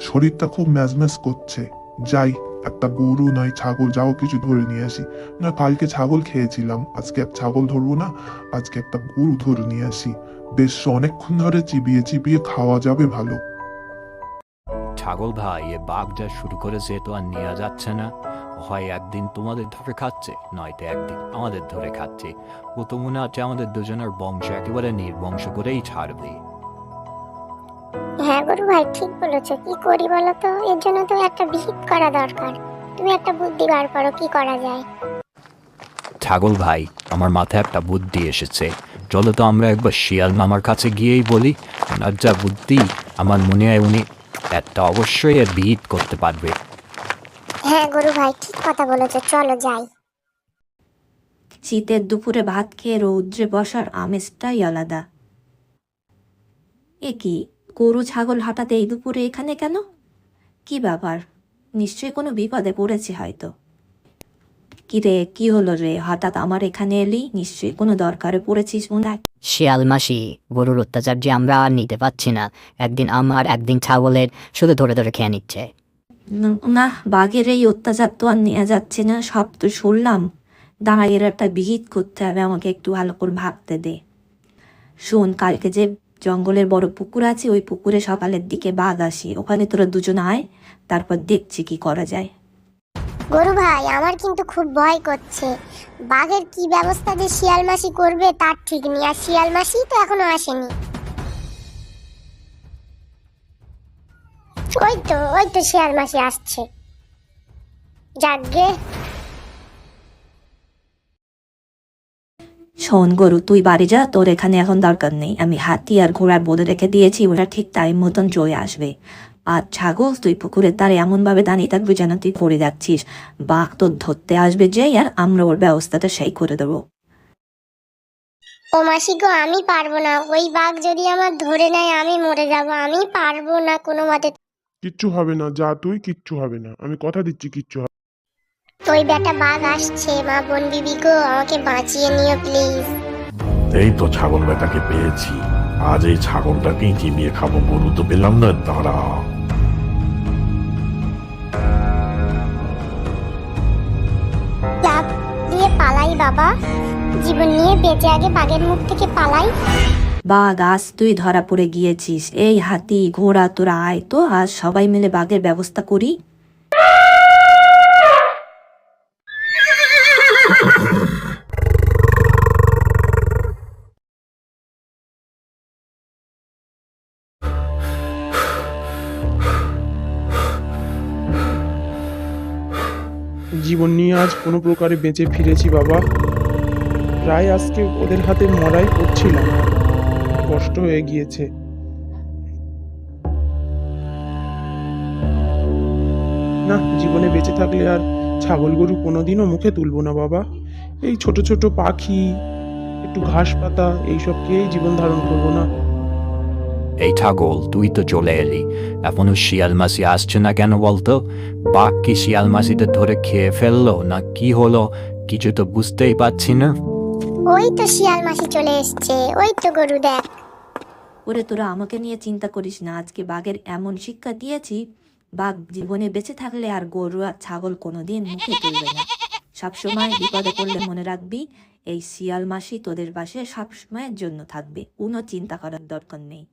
শরীরটা খুব ম্যাজম্যাজ করছে। যাই, একটা গরু নয় ছাগল যাও কিছু ধরে নিয়ে আসি। না, কালকে ছাগল খেয়েছিলাম, আজকে এক ছাগল ধরবো না, আজকে একটা গরু ধরে নিয়ে আসি। বেশ অনেকক্ষণ ধরে চিবিয়ে চিবিয়ে খাওয়া যাবে ভালো। ছাগল ভাই, এ বাঘ যা শুরু করেছে তো আর নেওয়া যাচ্ছে না। হয় একদিন তোমাদের ধরে খাচ্ছে, নয়তো একদিন আমাদের ধরে খাচ্ছে। ও তো মনে হচ্ছে আমাদের দুজনের বংশ একেবারে নির্বংশ করেই ছাড়বে। হ্যাঁ গরু ভাই, ঠিক বলেছো। কি করি বলো তো? এর জন্য তো একটা বিহিত করা দরকার। তুমি একটা বুদ্ধি বার করো, কি করা যায়? ছাগল ভাই, আমার মাথায় একটা বুদ্ধি এসেছে। চলো তো আমরা একবার শিয়াল মামার কাছে গিয়েই বলি। ওনার যা বুদ্ধি, আমার মনে হয় উনি একটা অবশ্যই এর বিহিত করতে পারবে। হ্যাঁ গরু ভাই, ঠিক কথা বলেছো, চলো যাই। শীতের দুপুরে ভাত খেয়ে রৌদ্রে বসার আমেজটাই আলাদা। এ কি, গরু ছাগল হঠাৎ এই দুপুরে এখানে কেন? কি ব্যাপার? নিশ্চয়ই কোনো বিপদে পড়েছে হয়তো। কিরে, কি হলো রে, হঠাৎ আমার এখানে এলি? নিশ্চয়ই কোনো দরকারে পড়েছিস মনে হয়। শিয়াল মাসি, গরুর অত্যাচার যে আমরা আর নিতে পারছি না। একদিন আমার একদিন ছাগলের, শুধু ধরে ধরে খেয়ে নিচ্ছে। না, বাঘের এই অত্যাচার তো আর নেওয়া যাচ্ছে না, সব তো শুনলাম। দাঁড়া, এর একটা বিহিত করতে হবে, আমাকে একটু ভালো করে ভাবতে দে। শোন, কালকে যে জঙ্গলের বড় পুকুর আছে, ওই পুকুরে সকালের দিকে বাঘ আসি, ওখানে তোরা দুজন আয়, তারপর দেখছি কি করা যায়। গরু ভাই, আমার কিন্তু খুব ভয় করছে। বাঘের কি ব্যবস্থা যে শিয়াল মাসি করবে তার ঠিক নেই, আর শিয়াল মাসি তো এখনো আসেনি। ওই তো শিয়াল মাসি আসছে। যাকগে। শোন গরু, তুই বাড়ি যা, তোর এখানে এখন দরকার নেই। আমি হাতি আর ঘোড়ার বলে রেখে দিয়েছি, ওরা ঠিক টাইম মতন চলে আসবে। আর ছাগল, তুই পুকুরের ধারে এমনভাবে দাঁড়িয়ে থাকবি যেন তুই পড়ে যাচ্ছিস। বাঘ তোর ধরতে আসবে যেই, আর আমরা ওর ব্যবস্থাটা সেই করে দেবো। ও মাসি গো, আমি পারবো না। ওই বাঘ যদি আমার ধরে নেয় আমি মরে যাব। আমি পারবো না কোনো মতে। কিচ্ছু হবে না, যা তুই, কিচ্ছু হবে না, আমি কথা দিচ্ছি কিচ্ছু হবে ওই বেটা বাঘ আসছে। মা বোন বিবি গো, আমাকে বাঁচিয়ে নিও প্লিজ। এই তো ছাগল বেটাকে পেয়েছি। আজ এই ছাগলটাকেই চিবিয়ে খাবো, গরু তো পেলাম না। দাঁড়া। লাফ দিয়ে পালাই বাবা, জীবন নিয়ে বেঁচে আগে বাঘের মুখ থেকে পালাই। বাঘ, আজ তুই ধরা পড়ে গিয়েছিস। এই হাতি ঘোড়া, তোরা আয় তো, আজ সবাই মিলে বাঘের ব্যবস্থা করি। জীবন নিয়ে আজ কোনো প্রকারে বেঁচে ফিরেছি বাবা। প্রায় আজকে ওদের হাতে মরাই করছিলাম, কষ্ট হয়ে গিয়েছে। না, জীবনে বেঁচে থাকলে আর ছাগল গরু কোনোদিনও মুখে তুলবো না বাবা। এই ছোট ছোট পাখি, একটু ঘাস পাতা, এইসব খেয়েই জীবন ধারণ করবো না। এই ছাগল, তুই তো চলে এলি, এখনো শিয়াল মাসি আসছে না কেন বলতো? বাঘ কি শিয়াল মাসিদের ধরে খেয়ে ফেললো না কি হলো? কিছু তো বুঝতেই পারছি না। ওই তো শিয়াল মাসি চলে এসছে। ওই তো গরু দেখ। ওরে, তোরা আমাকে নিয়ে চিন্তা করিস না, আজকে বাঘের এমন শিক্ষা দিয়েছি, বাঘ জীবনে বেঁচে থাকলে আর গরু আর ছাগল কোনোদিন মুখে তুলবে না। সবসময় বিপদে পড়লে মনে রাখবি, এই শিয়াল মাসি তোদের পাশে সবসময়ের জন্য থাকবে, কোনো চিন্তা করার দরকার নেই।